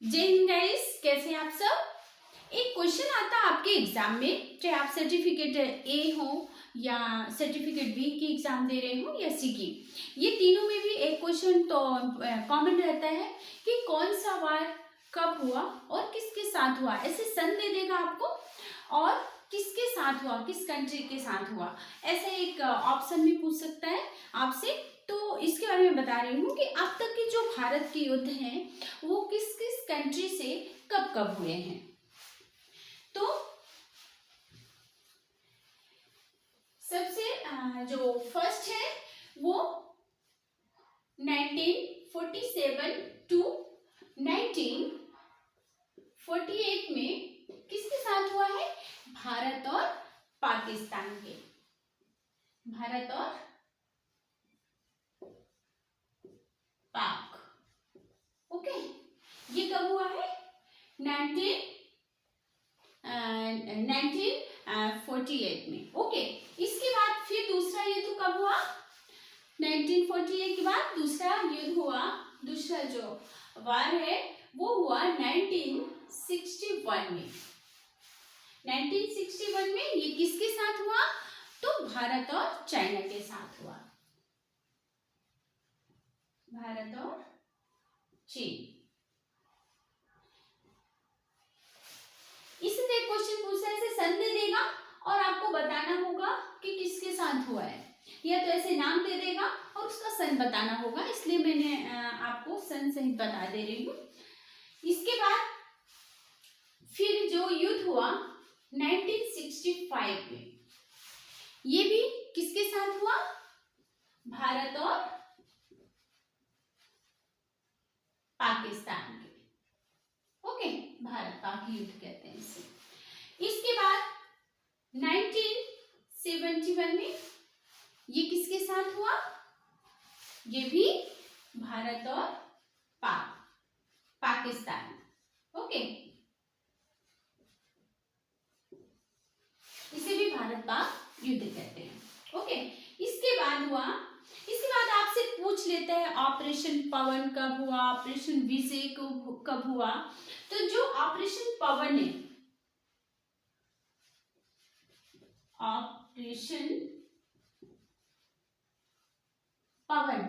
जय हिंद गाइस, कैसे हैं आप सब। एक क्वेश्चन आता है आपके एग्जाम में, चाहे आप सर्टिफिकेट ए हो या सर्टिफिकेट बी की एग्जाम दे रहे हो या सी की, ये तीनों में भी एक क्वेश्चन तो कॉमन रहता है कि कौन सा वार कब हुआ और किसके साथ हुआ। ऐसे सन दे देगा आपको और किसके साथ हुआ, किस कंट्री के साथ हुआ, ऐसा एक ऑप्शन भी पूछ सकता है आपसे। तो इसके बारे में बता रही हूँ कि अब तक के जो भारत के युद्ध हैं वो किस किस कंट्री से कब कब हुए हैं। तो सबसे जो फर्स्ट है वो 1947 टू 1948 में किसके साथ हुआ है? भारत और पाकिस्तान के। भारत और पाक। ओके, ये कब हुआ है? 1948 में। ओके, इसके बाद फिर दूसरा युद्ध कब हुआ? 1948 के बाद दूसरा युद्ध हुआ, दूसरा जो वार है वो हुआ 1961 में। 1961 में ये किसके साथ हुआ? तो भारत और चाइना के साथ हुआ। भारत और चीन। इससे एक क्वेश्चन पूछा है, इसे सन दे देगा और आपको बताना होगा कि किसके साथ हुआ है, या तो ऐसे नाम दे देगा और उसका सन बताना होगा, इसलिए मैंने आपको सन सहित बता दे रही हूँ। इसके बाद फिर जो युद्ध हुआ 1965 में, ये भी किसके साथ हुआ? भारत और पाकिस्तान के। ओके, भारत पाक युद्ध कहते हैं इसे। इसके बाद 1971 में ये किसके साथ हुआ? ये भी भारत और पाकिस्तान। ओके, इसे भी भारत पाक युद्ध कहते हैं। ओके, इसके बाद हुआ, इसके बाद आपसे पूछ लेते हैं ऑपरेशन पवन कब हुआ, ऑपरेशन विजय कब हुआ। तो जो ऑपरेशन पवन है, ऑपरेशन पवन,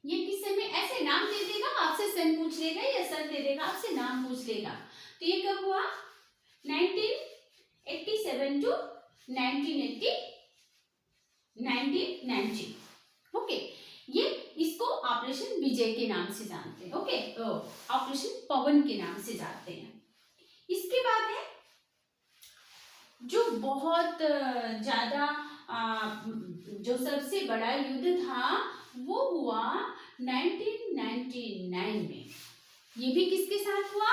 ये किससे में ऐसे नाम दे देगा, आपसे सन पूछ लेगा या सन दे देगा, आपसे नाम पूछ लेगा। तो ये कब हुआ? 1987 टू 1990। ओके, ये इसको ऑपरेशन विजय के नाम से जानते हैं। ओके, ऑपरेशन पवन के नाम से जानते हैं। इसके बाद है जो बहुत ज्यादा जो सबसे बड़ा युद्ध था वो हुआ 1999 में। ये भी किसके साथ हुआ?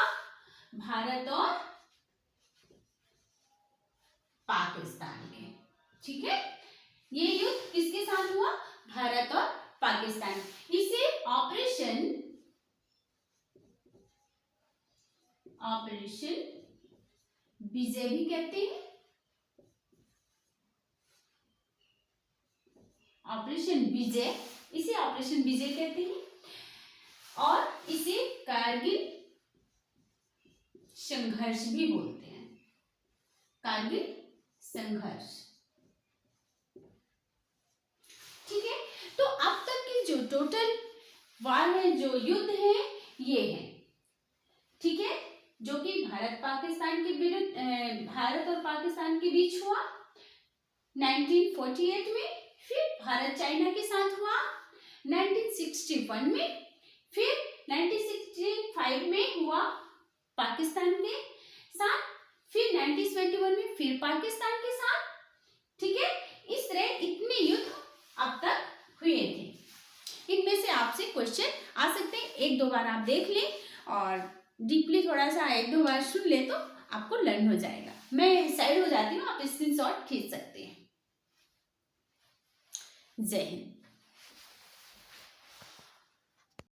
भारत और पाकिस्तान के। ठीक है, ये युद्ध किसके साथ हुआ? भारत और पाकिस्तान। इसे ऑपरेशन विजय भी कहते हैं। ऑपरेशन विजय, इसे ऑपरेशन विजय कहते हैं और इसे कारगिल संघर्ष भी बोलते हैं। कारगिल संघर्ष। ठीक है, तो अब तक की जो टोटल वार है, जो युद्ध है, ये है। ठीक है, जो कि भारत और पाकिस्तान के बीच हुआ 1948 में, फिर भारत चाइना के साथ हुआ 1961 में, फिर 1965 में हुआ पाकिस्तान के साथ, फिर 1971 में फिर पाकिस्तान के साथ। ठीक है, इस तरह इतने युद्ध अब तक हुए थे। इनमें से आपसे क्वेश्चन आ सकते हैं, एक दो बार आप देख लें और डीपली थोड़ा सा एक दो बार सुन ले तो आपको लर्न हो जाएगा। मैं साइड हो जाती हूँ, आप स्क्रीनशॉट खींच सकते हैं। जय हिंद।